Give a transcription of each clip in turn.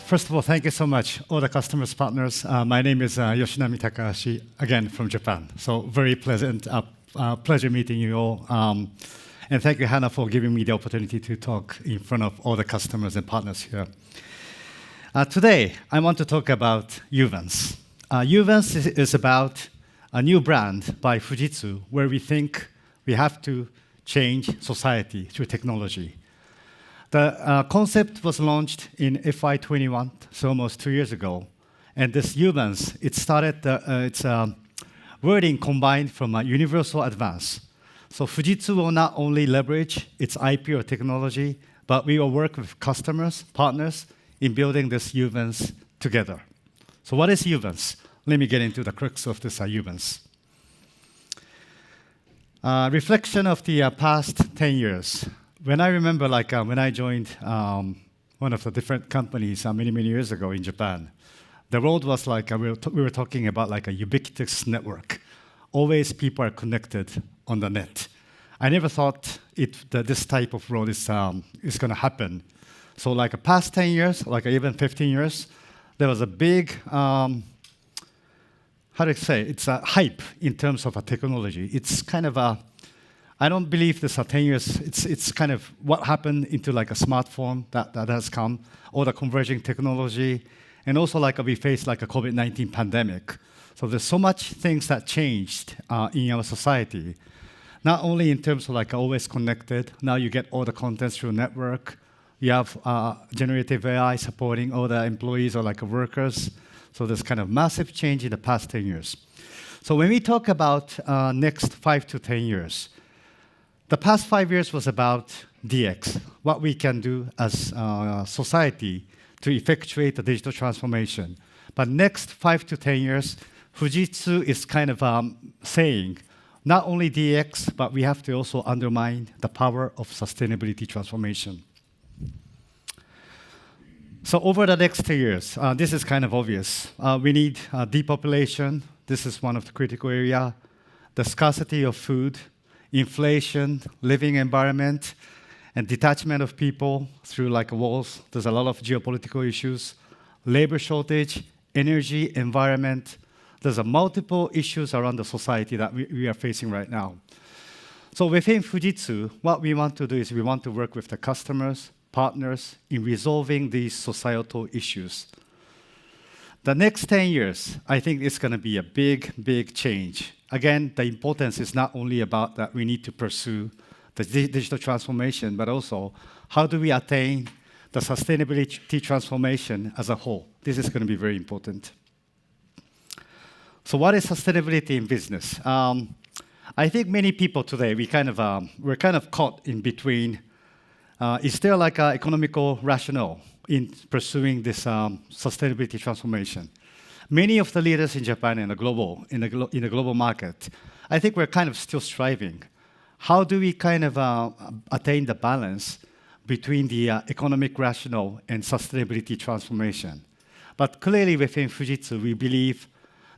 First of all, thank you so much, all the customers, partners. My name is Yoshinami Takahashi, again from Japan. So very pleasure meeting you all. And thank you, Hannah, for giving me the opportunity to talk in front of all the customers and partners here. Today, I want to talk about Uvance. Uvance is about a new brand by Fujitsu, where we think we have to change society through technology. The concept was launched in FY21, so almost 2 years ago. And this Uvance, it's wording combined from a universal advance. So Fujitsu will not only leverage its IP or technology, but we will work with customers, partners, in building this Uvance together. So what is Uvance? Let me get into the crux of this Uvance. Reflection of the past 10 years. When I remember, when I joined one of the different companies many years ago in Japan, the world was we were talking about a ubiquitous network. Always people are connected on the net. I never thought that this type of world is going to happen. So the past 10 years, even 15 years, there was a big, it's a hype in terms of a technology. It's kind of I don't believe this 10 years, it's kind of what happened into a smartphone that has come, or the converging technology, and also we faced a COVID-19 pandemic. So there's so much things that changed in our society. Not only in terms of always connected, now you get all the contents through network. You have generative AI supporting all the employees or workers. So there's kind of massive change in the past 10 years. So when we talk about next 5 to 10 years, the past 5 years was about DX, what we can do as a society to effectuate the digital transformation. But next 5 to 10 years, Fujitsu is kind of saying, not only DX, but we have to also undermine the power of sustainability transformation. So over the next 10 years, this is kind of obvious. We need depopulation. This is one of the critical areas. The scarcity of food, inflation, living environment, and detachment of people through walls. There's a lot of geopolitical issues, labor shortage, energy, environment. There's multiple issues around the society that we are facing right now. So within Fujitsu, what we want to do is we want to work with the customers, partners in resolving these societal issues. The next 10 years, I think it's going to be a big change. Again, the importance is not only about that we need to pursue the digital transformation, but also how do we attain the sustainability transformation as a whole. This is going to be very important. So what is sustainability in business? I think many people today, we're kind of caught in between. Is there an economical rationale in pursuing this sustainability transformation? Many of the leaders in Japan and in the global market, I think we're kind of still striving. How do we kind of attain the balance between the economic rationale and sustainability transformation? But clearly within Fujitsu, we believe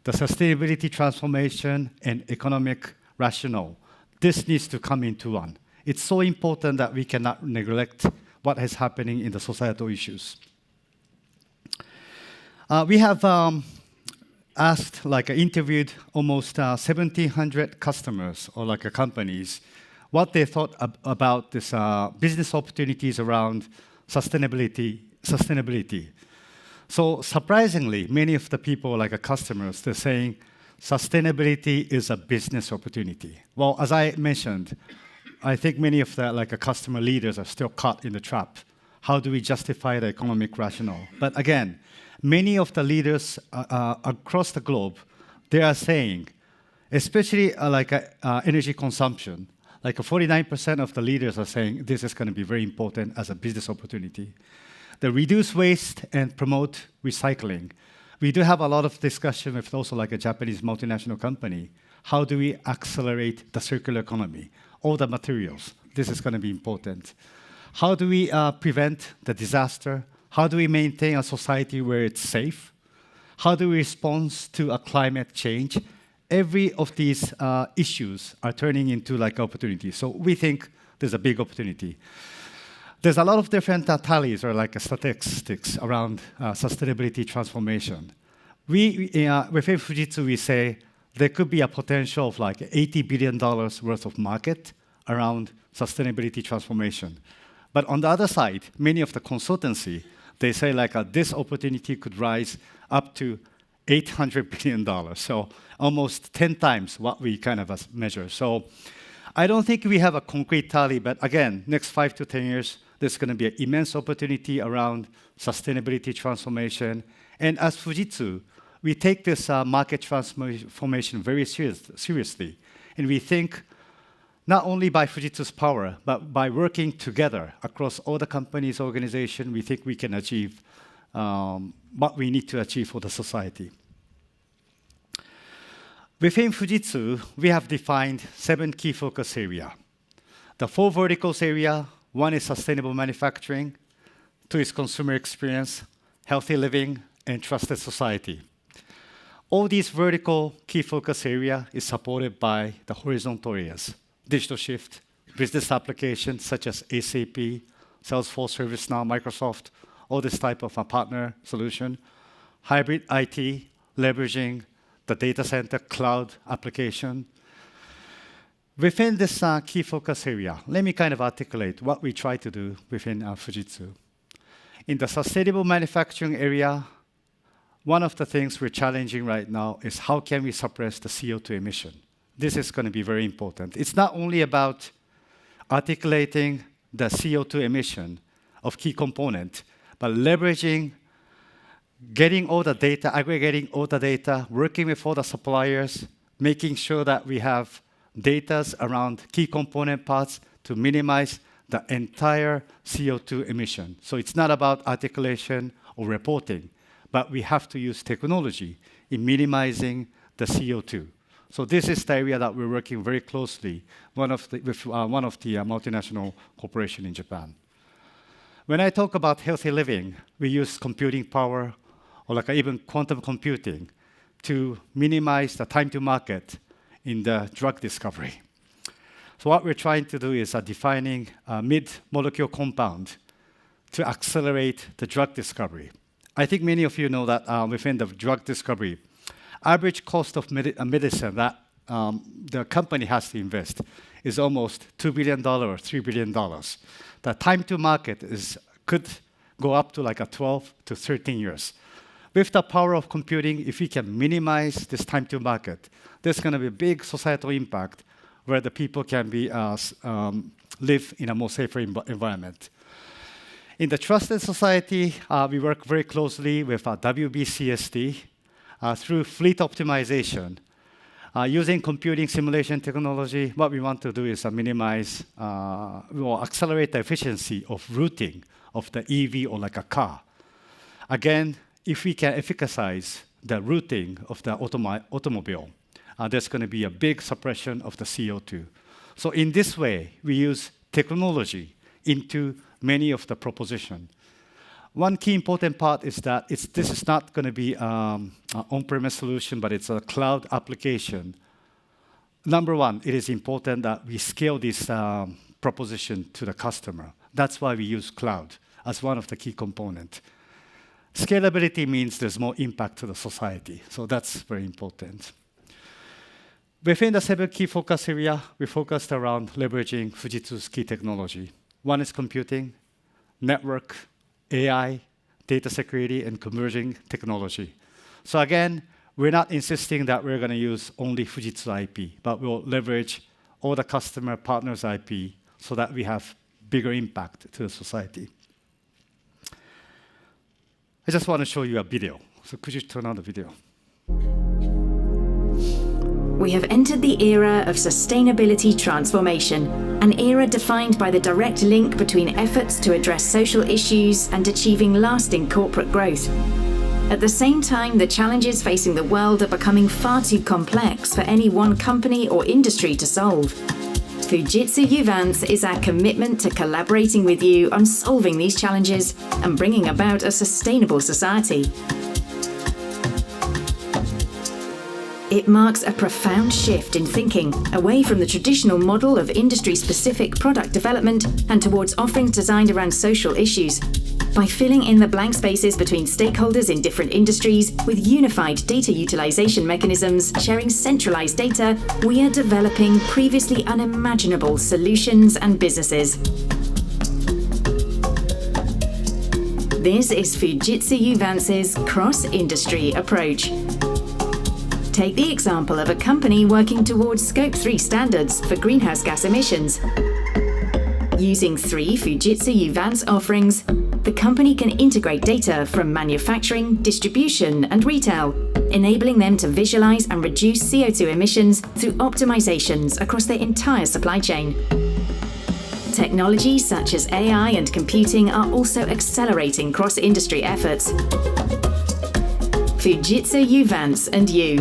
the sustainability transformation and economic rationale, this needs to come into one. It's so important that we cannot neglect what is happening in the societal issues. We have interviewed almost 1,700 customers or companies, what they thought about this business opportunities around sustainability. So surprisingly, many of the people, customers, they're saying sustainability is a business opportunity. Well, as I mentioned, I think many of the customer leaders are still caught in the trap. How do we justify the economic rationale? But again, many of the leaders across the globe, they are saying, especially energy consumption, 49% of the leaders are saying this is going to be very important as a business opportunity. The reduce waste and promote recycling. We do have a lot of discussion with also a Japanese multinational company. How do we accelerate the circular economy? All the materials. This is going to be important. How do we prevent the disaster? How do we maintain a society where it's safe? How do we respond to a climate change? Every of these issues are turning into opportunities. So we think there's a big opportunity. There's a lot of different tallies or like statistics around sustainability transformation. Within Fujitsu, we say there could be a potential of like $80 billion worth of market around sustainability transformation. But on the other side, many of the consultancy, they say like this opportunity could rise up to $800 billion. So almost 10 times what we kind of measure. So I don't think we have a concrete tally, but again, next 5 to 10 years, there's going to be an immense opportunity around sustainability transformation. And as Fujitsu, we take this market transformation very seriously. And we think not only by Fujitsu's power, but by working together across all the companies, organizations, we think we can achieve what we need to achieve for the society. Within Fujitsu, we have defined 7 key focus areas. The 4 verticals area, 1 is sustainable manufacturing, 2 is consumer experience, healthy living, and trusted society. All these vertical key focus areas is supported by the horizontal areas. Digital shift, business applications such as SAP, Salesforce, ServiceNow, Microsoft, all this type of a partner solution. Hybrid IT, leveraging the data center cloud application. Within this key focus area, let me kind of articulate what we try to do within Fujitsu. In the sustainable manufacturing area, one of the things we're challenging right now is how can we suppress the CO2 emission? This is going to be very important. It's not only about articulating the CO2 emission of key component, but leveraging, getting all the data, aggregating all the data, working with all the suppliers, making sure that we have data around key component parts to minimize the entire CO2 emission. So it's not about articulation or reporting, but we have to use technology in minimizing the CO2. So this is the area that we're working very closely with one of the multinational corporations in Japan. When I talk about healthy living, we use computing power or like even quantum computing to minimize the time to market in the drug discovery. So what we're trying to do is defining a mid-molecule compound to accelerate the drug discovery. I think many of you know that within the drug discovery, average cost of medicine that the company has to invest is almost $2 billion or $3 billion. The time to market could go up to like 12 to 13 years. With the power of computing, if we can minimize this time to market, there's going to be a big societal impact where the people can live in a more safer environment. In the trusted society, we work very closely with WBCSD through fleet optimization. Using computing simulation technology, what we want to do is minimize or accelerate the efficiency of routing of the EV or like a car. Again, if we can efficientize the routing of the automobile, there's going to be a big suppression of the CO2. So in this way, we use technology into many of the propositions. One key important part is that this is not going to be an on-premise solution, but it's a cloud application. Number one, it is important that we scale this proposition to the customer. That's why we use cloud as one of the key components. Scalability means there's more impact to the society, so that's very important. Within the 7 key focus area, we focused around leveraging Fujitsu's key technology. 1 is computing, network, AI, data security, and converging technology. So again, we're not insisting that we're going to use only Fujitsu IP, but we'll leverage all the customer partners' IP so that we have bigger impact to the society. I just want to show you a video. So could you turn on the video? We have entered the era of sustainability transformation, an era defined by the direct link between efforts to address social issues and achieving lasting corporate growth. At the same time, the challenges facing the world are becoming far too complex for any one company or industry to solve. Fujitsu Uvance is our commitment to collaborating with you on solving these challenges and bringing about a sustainable society. It marks a profound shift in thinking, away from the traditional model of industry-specific product development and towards offerings designed around social issues. By filling in the blank spaces between stakeholders in different industries with unified data utilization mechanisms sharing centralized data, we are developing previously unimaginable solutions and businesses. This is Fujitsu Uvance's cross-industry approach. Take the example of a company working towards Scope 3 standards for greenhouse gas emissions. Using 3 Fujitsu Uvance offerings, the company can integrate data from manufacturing, distribution, and retail, enabling them to visualize and reduce CO2 emissions through optimizations across their entire supply chain. Technologies such as AI and computing are also accelerating cross-industry efforts. Fujitsu Uvance and you.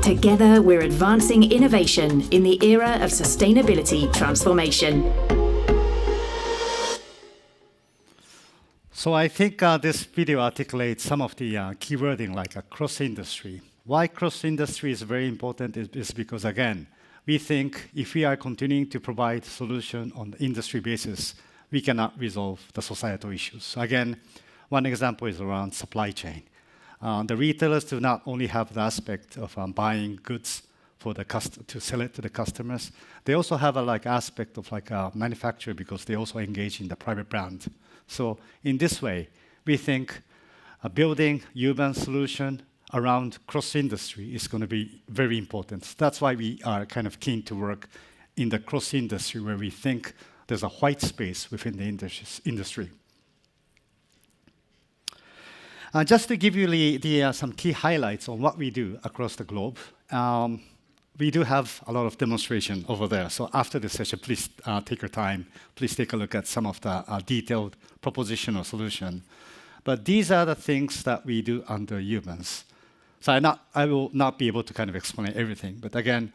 Together, we're advancing innovation in the era of sustainability transformation. So I think this video articulates some of the key wording like a cross-industry. Why cross-industry is very important is because, again, we think if we are continuing to provide solution on the industry basis, we cannot resolve the societal issues. So again, one example is around supply chain. The retailers do not only have the aspect of buying goods for the to sell it to the customers. They also have a aspect of a manufacturer because they also engage in the private brand. So in this way, we think building Uvance solution around cross-industry is going to be very important. That's why we are kind of keen to work in the cross-industry where we think there's a white space within the industry. Just to give you some key highlights on what we do across the globe, we do have a lot of demonstration over there. So after this session, please take your time. Please take a look at some of the detailed proposition or solution. But these are the things that we do under Uvance. So I will not be able to kind of explain everything. But again,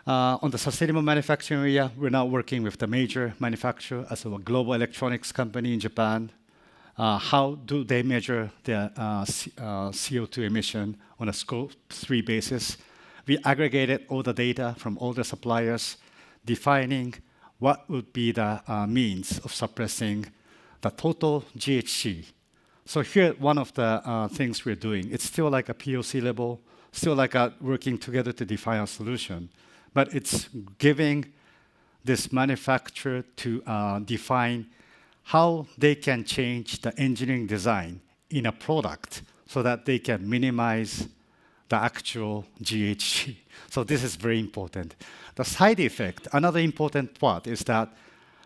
on the sustainable manufacturing area, we're now working with the major manufacturer as a global electronics company in Japan. How do they measure their CO2 emission on a Scope 3 basis? We aggregated all the data from all the suppliers, defining what would be the means of suppressing the total GHG. So here, one of the things we're doing, it's still like a POC level, still like working together to define a solution, but it's giving this manufacturer to define how they can change the engineering design in a product so that they can minimize the actual GHG. So this is very important. The side effect, another important part, is that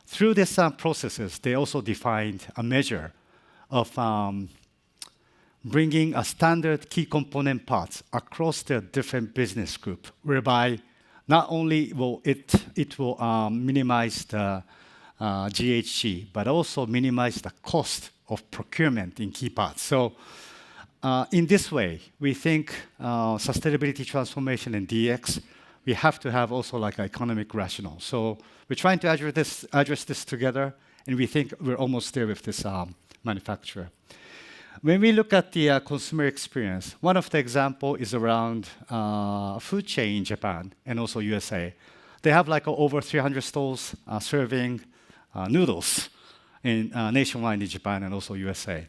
through these processes, they also defined a measure of bringing a standard key component parts across their different business group, whereby not only will it will minimize the GHG, but also minimize the cost of procurement in key parts. So in this way, we think sustainability transformation and DX, we have to have also economic rationale. So we're trying to address this together, and we think we're almost there with this manufacturer. When we look at the consumer experience, one of the example is around food chain in Japan and also USA. They have over 300 stores serving noodles nationwide in Japan and also USA.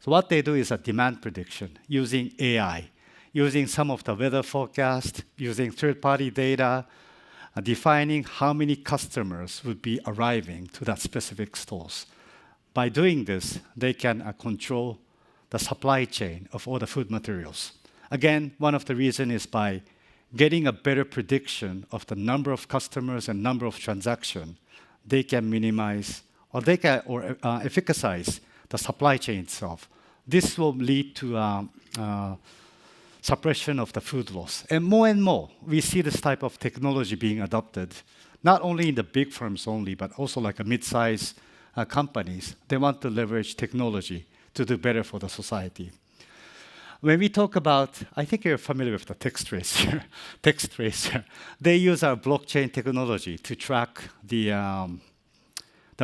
So what they do is a demand prediction using AI, using some of the weather forecast, using third-party data, defining how many customers would be arriving to that specific stores. By doing this, they can control the supply chain of all the food materials. Again, one of the reasons is by getting a better prediction of the number of customers and number of transactions, they can minimize or efficacize the supply chain itself. This will lead to suppression of the food loss. And more, we see this type of technology being adopted, not only in the big firms only, but also a mid-sized companies. They want to leverage technology to do better for the society. When we talk about, I think you're familiar with the text tracer. They use our blockchain technology to track the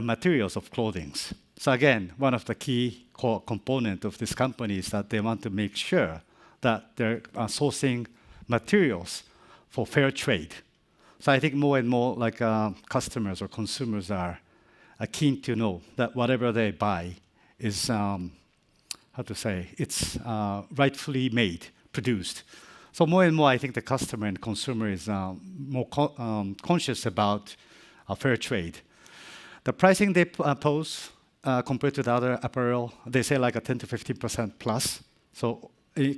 materials of clothing. So again, one of the key core components of this company is that they want to make sure that they're sourcing materials for fair trade. So I think more and more like customers or consumers are keen to know that whatever they buy is, it's rightfully made, produced. So more and more, I think the customer and consumer is more conscious about fair trade. The pricing they pose compared to the other apparel, they say like a 10 to 15% plus. So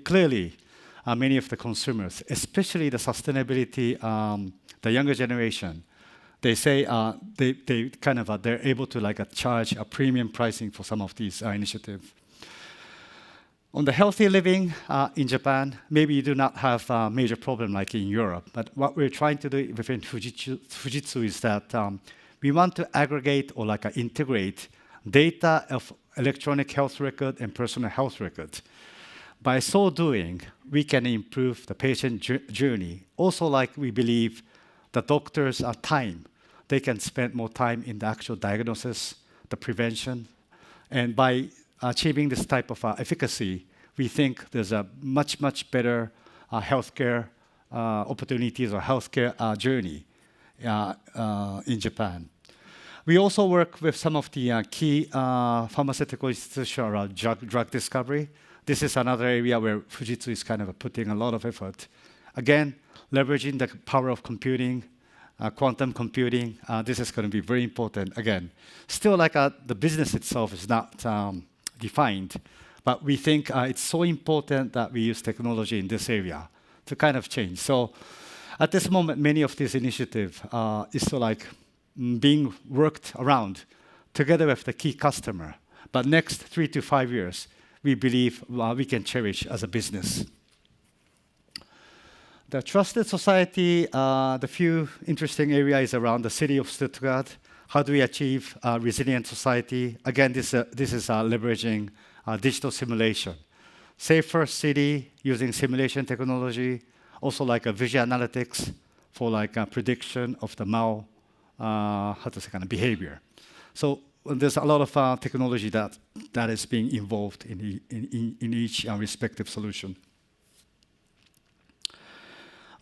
clearly, many of the consumers, especially the sustainability, the younger generation, they say they're able to like charge a premium pricing for some of these initiatives. On the healthy living in Japan, maybe you do not have a major problem like in Europe. But what we're trying to do within Fujitsu is that we want to aggregate or like integrate data of electronic health record and personal health record. By so doing, we can improve the patient journey. Also, like we believe the doctors are time. They can spend more time in the actual diagnosis, the prevention. And by achieving this type of efficacy, we think there's a much, much better healthcare opportunities or healthcare journey in Japan. We also work with some of the key pharmaceutical institutions around drug discovery. This is another area where Fujitsu is kind of putting a lot of effort. Again, leveraging the power of computing, quantum computing, this is going to be very important. Again, still like the business itself is not defined, but we think it's so important that we use technology in this area to kind of change. So at this moment, many of these initiatives is still like being worked around together with the key customer. But next 3 to 5 years, we believe we can cherish as a business. The trusted society, the few interesting areas around the city of Stuttgart. How do we achieve a resilient society? Again, this is leveraging digital simulation. Safer city using simulation technology, also like a visual analytics for like a prediction of the behavior. So there's a lot of technology that is being involved in each respective solution.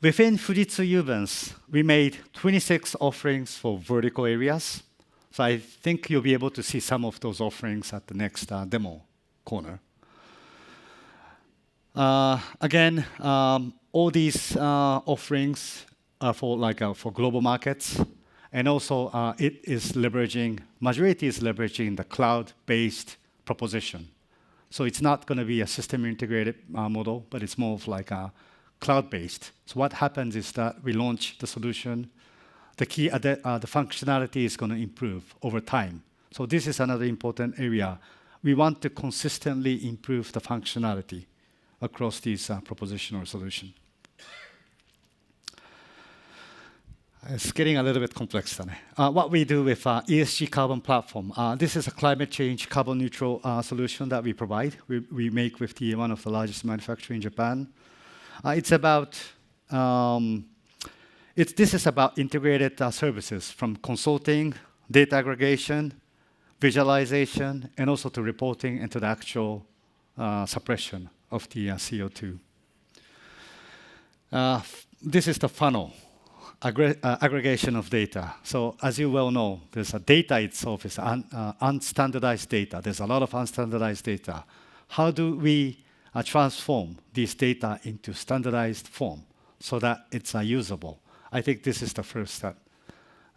Within Fujitsu Uvance, we made 26 offerings for vertical areas. So I think you'll be able to see some of those offerings at the next demo corner. Again, all these offerings are for global markets. And also, majority is leveraging the cloud-based proposition. So it's not going to be a system integrated model, but it's more of like a cloud-based. So what happens is that we launch the solution. The functionality is going to improve over time. So this is another important area. We want to consistently improve the functionality across these proposition or solution. It's getting a little bit complex. What we do with ESG carbon platform. This is a climate change carbon neutral solution that we provide. We make with one of the largest manufacturers in Japan. This is about integrated services from consulting, data aggregation, visualization, and also to reporting and to the actual suppression of the CO2. This is the funnel, aggregation of data. So as you well know, there's a data itself is unstandardized data. There's a lot of unstandardized data. How do we transform these data into standardized form so that it's usable? I think this is the first step.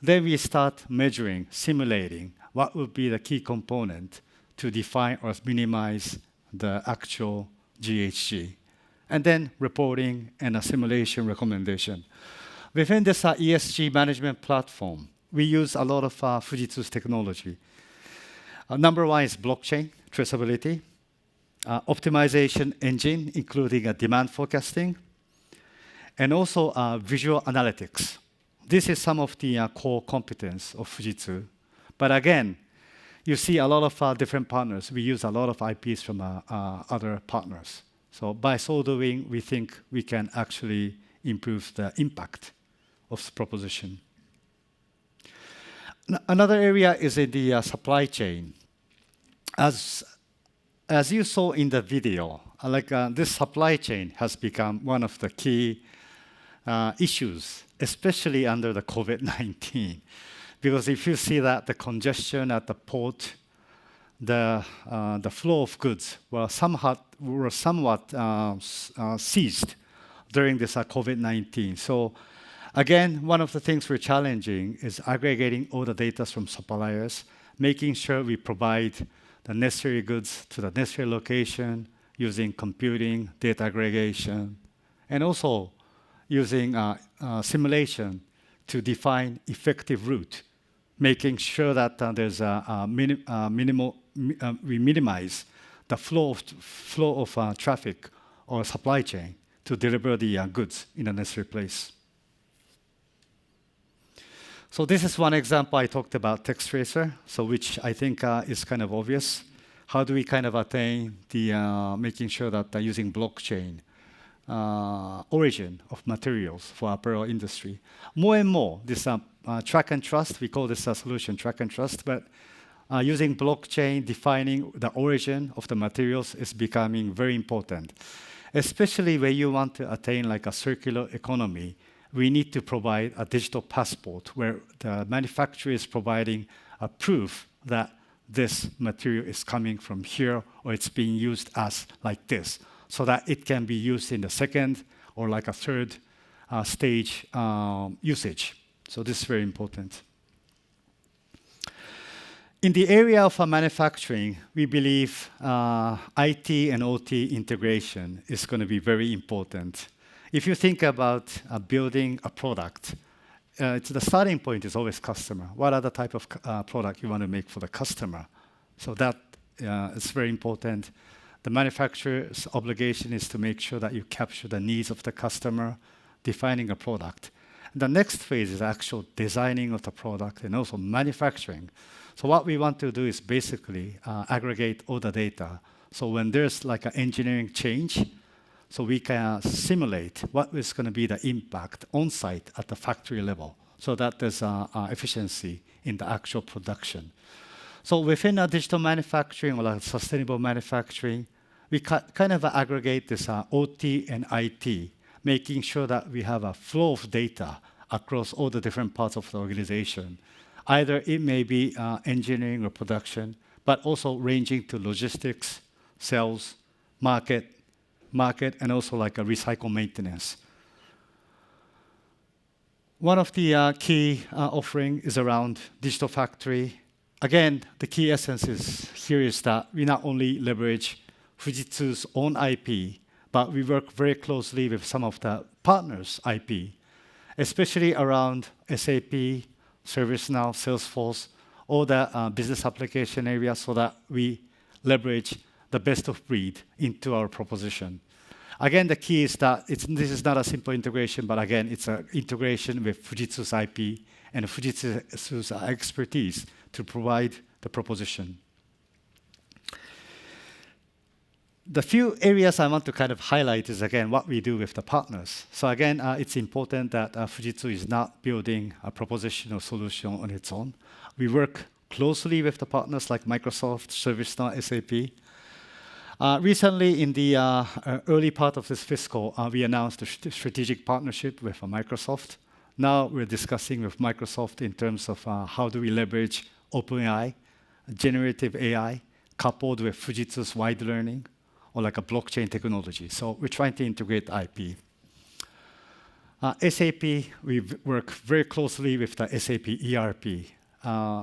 Then we start measuring, simulating what would be the key component to define or minimize the actual GHG. And then reporting and a simulation recommendation. Within this ESG management platform, we use a lot of Fujitsu's technology. Number one is blockchain traceability, optimization engine, including demand forecasting, and also visual analytics. This is some of the core competence of Fujitsu. But again, you see a lot of different partners. We use a lot of IPs from other partners. So by so doing, we think we can actually improve the impact of the proposition. Another area is in the supply chain. As you saw in the video, this supply chain has become one of the key issues, especially under the COVID-19. Because if you see that the congestion at the port, the flow of goods were somewhat seized during this COVID-19. So again, one of the things we're challenging is aggregating all the data from suppliers, making sure we provide the necessary goods to the necessary location using computing, data aggregation, and also using simulation to define effective route, making sure that there's we minimize the flow of traffic or supply chain to deliver the goods in the necessary place. So this is one example I talked about text tracer, so which I think is kind of obvious. How do we kind of attain the making sure that using blockchain origin of materials for apparel industry? More and more, this track and trust, we call this a solution track and trust, but using blockchain, defining the origin of the materials is becoming very important. Especially when you want to attain like a circular economy, we need to provide a digital passport where the manufacturer is providing a proof that this material is coming from here or it's being used as like this, so that it can be used in the second or like a third stage usage. So this is very important. In the area of manufacturing, we believe IT and OT integration is going to be very important. If you think about building a product, the starting point is always customer. What are the type of product you want to make for the customer? So that is very important. The manufacturer's obligation is to make sure that you capture the needs of the customer, defining a product. The next phase is actual designing of the product and also manufacturing. So what we want to do is basically aggregate all the data. So when there's like an engineering change, so we can simulate what is going to be the impact on site at the factory level, so that there's efficiency in the actual production. So within a digital manufacturing or like sustainable manufacturing, we kind of aggregate this OT and IT, making sure that we have a flow of data across all the different parts of the organization. Either it may be engineering or production, but also ranging to logistics, sales, market, and also like a recycle maintenance. One of the key offering is around digital factory. Again, the key essence here is that we not only leverage Fujitsu's own IP, but we work very closely with some of the partners' IP, especially around SAP, ServiceNow, Salesforce, all the business application areas, so that we leverage the best of breed into our proposition. Again, the key is that this is not a simple integration, but again, it's an integration with Fujitsu's IP and Fujitsu's expertise to provide the proposition. The few areas I want to kind of highlight is, again, what we do with the partners. So again, it's important that Fujitsu is not building a proposition or solution on its own. We work closely with the partners like Microsoft, ServiceNow, SAP. Recently, in the early part of this fiscal, we announced a strategic partnership with Microsoft. Now we're discussing with Microsoft in terms of how do we leverage OpenAI, generative AI, coupled with Fujitsu's wide learning, or like a blockchain technology. So we're trying to integrate IP. SAP, we work very closely with the SAP ERP.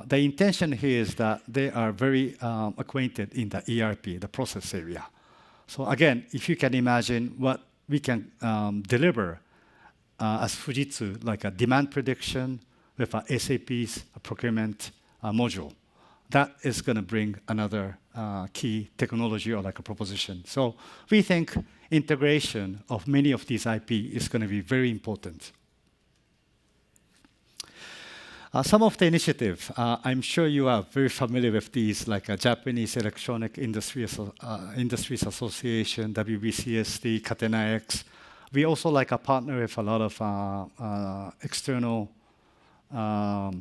The intention here is that they are very acquainted in the ERP, the process area. So again, if you can imagine what we can deliver as Fujitsu, like a demand prediction with SAP's procurement module, that is going to bring another key technology or like a proposition. So we think integration of many of these IP is going to be very important. Some of the initiative, I'm sure you are very familiar with these, like a Japanese Electronic Industries Association, WBCSD, Catena-X. We also like a partner with a lot of external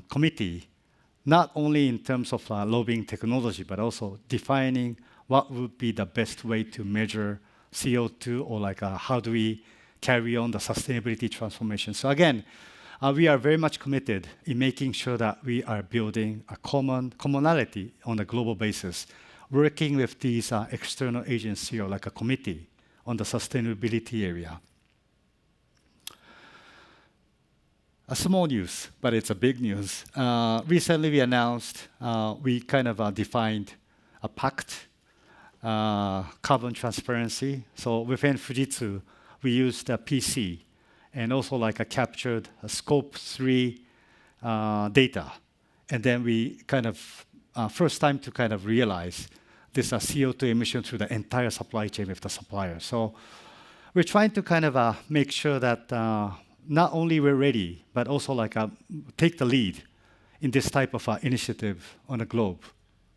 committee, not only in terms of lobbying technology, but also defining what would be the best way to measure CO2, or like how do we carry on the sustainability transformation. So again, we are very much committed in making sure that we are building a commonality on a global basis, working with these external agencies or like a committee on the sustainability area. A small news, but it's a big news. Recently, we announced we kind of defined a pact, carbon transparency. So within Fujitsu, we used a PC and also like a captured a scope 3 data. And then we kind of, first time to kind of realize this CO2 emission through the entire supply chain with the supplier. So we're trying to kind of make sure that not only we're ready, but also like take the lead in this type of initiative on the globe.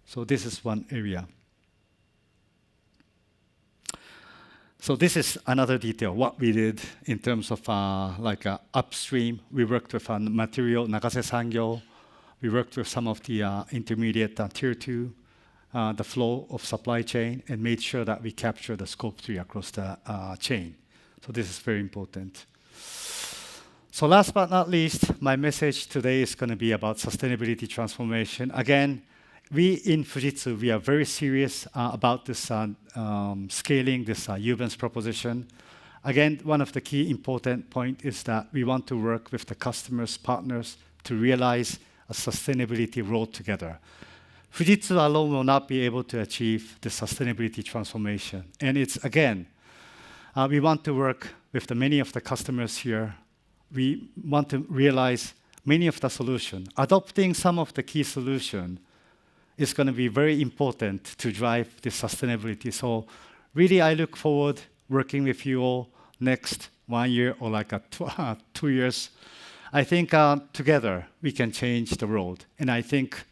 So this is one area. So this is another detail, what we did in terms of upstream. We worked with material, Nagase Sangyo. We worked with some of the intermediate tier 2, the flow of supply chain, and made sure that we capture the scope 3 across the chain. So this is very important. So last but not least, my message today is going to be about sustainability transformation. Again, we in Fujitsu, we are very serious about this scaling this Uvance proposition. Again, one of the key important points is that we want to work with the customers, partners to realize a sustainability road together. Fujitsu alone will not be able to achieve the sustainability transformation. And it's, again, we want to work with many of the customers here. We want to realize many of the solutions. Adopting some of the key solutions is going to be very important to drive this sustainability. So really, I look forward working with you all next 1 year or like 2 years. I think together we can change the world. And I think,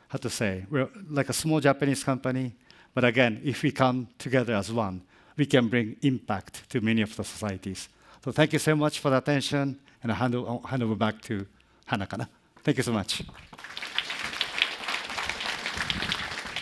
how to say, we're like a small Japanese company, but again, if we come together as one, we can bring impact to many of the societies. So thank you so much for the attention, and I hand over back to Hana. Thank you so much.